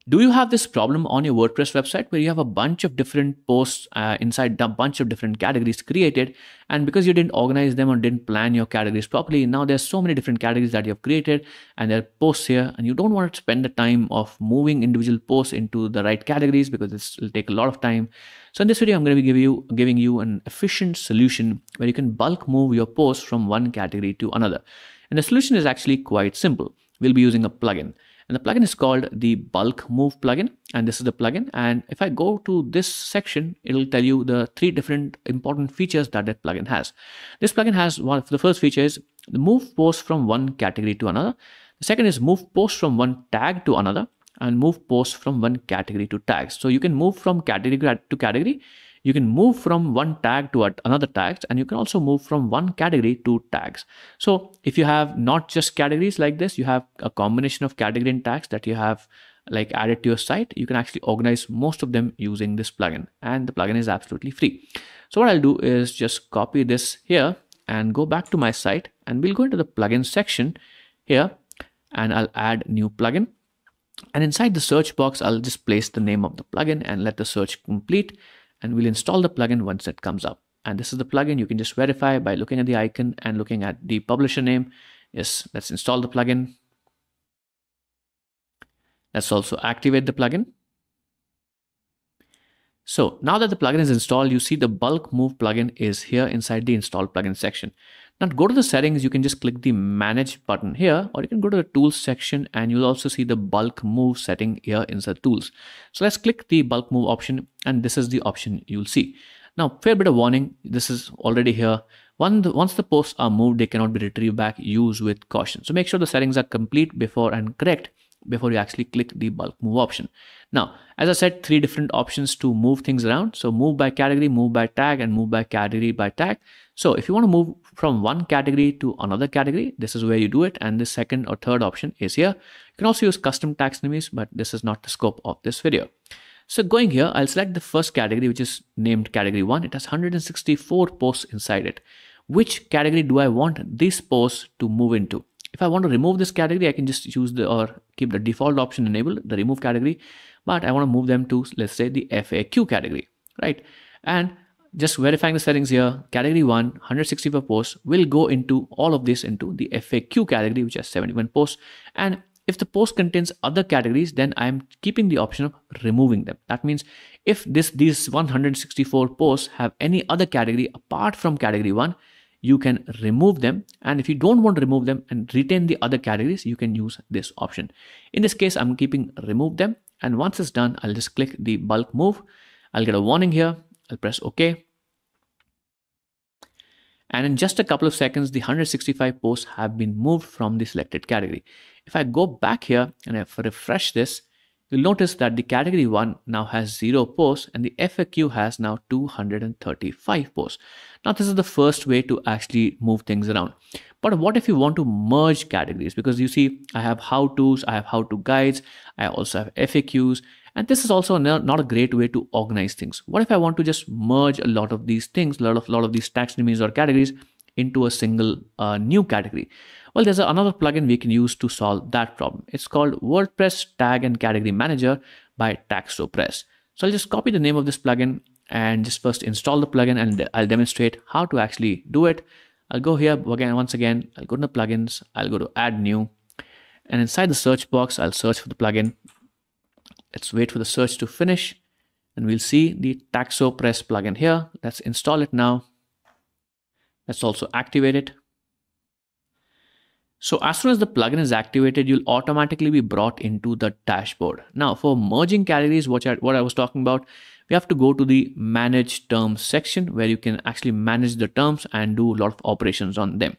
Do you have this problem on your WordPress website where you have a bunch of different posts inside a bunch of different categories created, and because you didn't organize them or didn't plan your categories properly, now there's so many different categories that you have created and there are posts here, and you don't want to spend the time of moving individual posts into the right categories because it will take a lot of time. So in this video, I'm going to be giving you an efficient solution where you can bulk move your posts from one category to another. And the solution is actually quite simple. We'll be using a plugin. And the plugin is called the bulk move plugin, and this is the plugin. And if I go to this section, it'll tell you the 3 different important features that plugin has. This plugin has one of the first feature is the move post from one category to another. The second is move post from one tag to another, and move post from one category to tags. So you can move from category to category. You can move from one tag to another tag, and you can also move from one category to tags. So if you have not just categories like this, you have a combination of category and tags that you have like added to your site. You can actually organize most of them using this plugin, and the plugin is absolutely free. So what I'll do is just copy this here and go back to my site, and we'll go into the plugin section here, and I'll add new plugin. And inside the search box, I'll just place the name of the plugin and let the search complete. And we'll install the plugin once it comes up. And this is the plugin. You can just verify by looking at the icon and looking at the publisher name. Yes, let's install the plugin. Let's also activate the plugin. So now that the plugin is installed, you see the bulk move plugin is here inside the install plugin section. Now to go to the settings, you can just click the manage button here, or you can go to the tools section and you'll also see the bulk move setting here inside tools. So let's click the bulk move option, and this is the option you'll see. Now, fair bit of warning, this is already here. Once the posts are moved, they cannot be retrieved back. Use with caution. So make sure the settings are complete and correct before you actually click the bulk move option. Now, as I said, 3 different options to move things around. So move by category, move by tag, and move by category by tag. So if you want to move from one category to another category, this is where you do it. And the second or third option is here. You can also use custom taxonomies, but this is not the scope of this video. So going here, I'll select the first category, which is named category 1. It has 164 posts inside it. Which category do I want these posts to move into? If I want to remove this category, I can just use keep the default option enabled, the remove category, but I want to move them to, let's say, the FAQ category, right? And just verifying the settings here, category 1, 164 posts will go into all of this into the FAQ category, which has 71 posts. And if the post contains other categories, then I'm keeping the option of removing them. That means if these 164 posts have any other category apart from category 1, you can remove them. And if you don't want to remove them and retain the other categories, you can use this option. In this case, I'm keeping remove them. And once it's done, I'll just click the bulk move. I'll get a warning here. I'll press OK. And in just a couple of seconds, the 165 posts have been moved from the selected category. If I go back here and I refresh this, you'll notice that the category 1 now has 0 posts and the FAQ has now 235 posts. Now this is the first way to actually move things around. But what if you want to merge categories? Because you see, I have how-tos, I have how-to guides, I also have FAQs, and this is also not a great way to organize things. What if I want to just merge a lot of these things, a lot of these taxonomies or categories into a single new category? Well, there's another plugin we can use to solve that problem. It's called WordPress Tag and Category Manager by WordPress. So I'll just copy the name of this plugin and just first install the plugin, and I'll demonstrate how to actually do it. I'll go here once again, I'll go to the plugins, I'll go to add new, and inside the search box, I'll search for the plugin. Let's wait for the search to finish, and we'll see the WordPress plugin here. Let's install it now. Let's also activate it. So as soon as the plugin is activated, you'll automatically be brought into the dashboard. Now for merging categories, what I was talking about, we have to go to the manage terms section where you can actually manage the terms and do a lot of operations on them.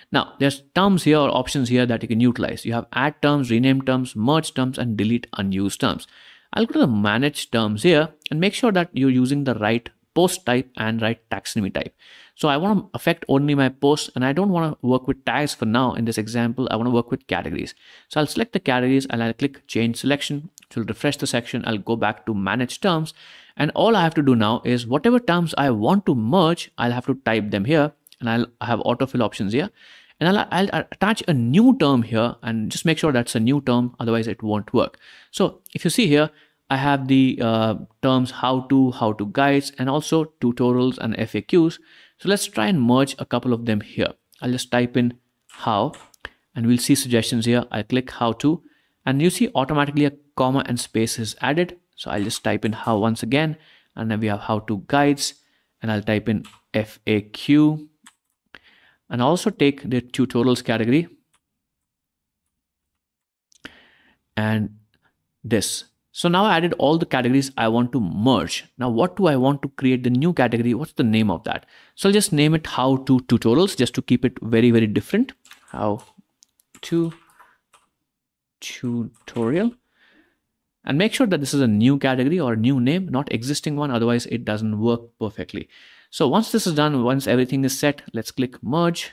Now there's terms here or options here that you can utilize. You have add terms, rename terms, merge terms, and delete unused terms. I'll go to the manage terms here and make sure that you're using the right post type and right taxonomy type. So I want to affect only my posts, and I don't want to work with tags for now. In this example, I want to work with categories. So I'll select the categories and I'll click change selection. It will refresh the section. I'll go back to manage terms, and all I have to do now is whatever terms I want to merge, I'll have to type them here, and I'll have autofill options here. And I'll attach a new term here, and just make sure that's a new term, otherwise it won't work. So if you see here, I have the terms how to guides, and also tutorials and FAQs. So let's try and merge a couple of them here. I'll just type in how, and we'll see suggestions here. I click how to, and you see automatically a comma and space is added. So I'll just type in how once again, and then we have how to guides, and I'll type in FAQ, and also take the tutorials category and this. So now I added all the categories I want to merge. Now what do I want to create the new category? What's the name of that? So I'll just name it how to tutorials, just to keep it very, very different. How to tutorial. And make sure that this is a new category or a new name, not existing one, otherwise it doesn't work perfectly. So once this is done, once everything is set, let's click merge.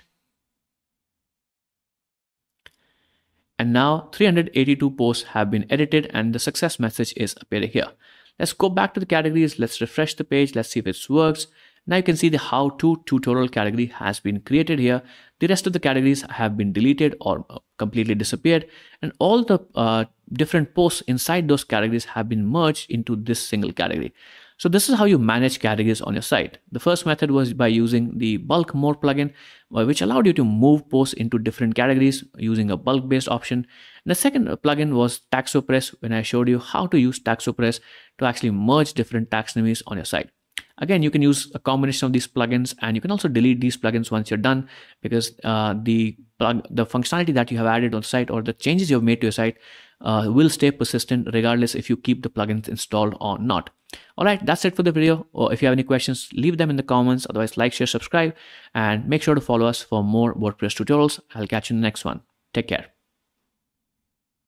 And now 382 posts have been edited and the success message is appearing here. Let's go back to the categories. Let's refresh the page. Let's see if it works. Now you can see the how to tutorial category has been created here. The rest of the categories have been deleted or completely disappeared, and all the different posts inside those categories have been merged into this single category. So this is how you manage categories on your site. The first method was by using the bulk more plugin, which allowed you to move posts into different categories using a bulk based option. And the second plugin was Taxopress, when I showed you how to use Taxopress to actually merge different taxonomies on your site. Again, you can use a combination of these plugins, and you can also delete these plugins once you're done, because the functionality that you have added on the site or the changes you have made to your site will stay persistent regardless if you keep the plugins installed or not. All right, that's it for the video. Or if you have any questions, leave them in the comments. Otherwise, like, share, subscribe, and make sure to follow us for more WordPress tutorials. I'll catch you in the next one. Take care.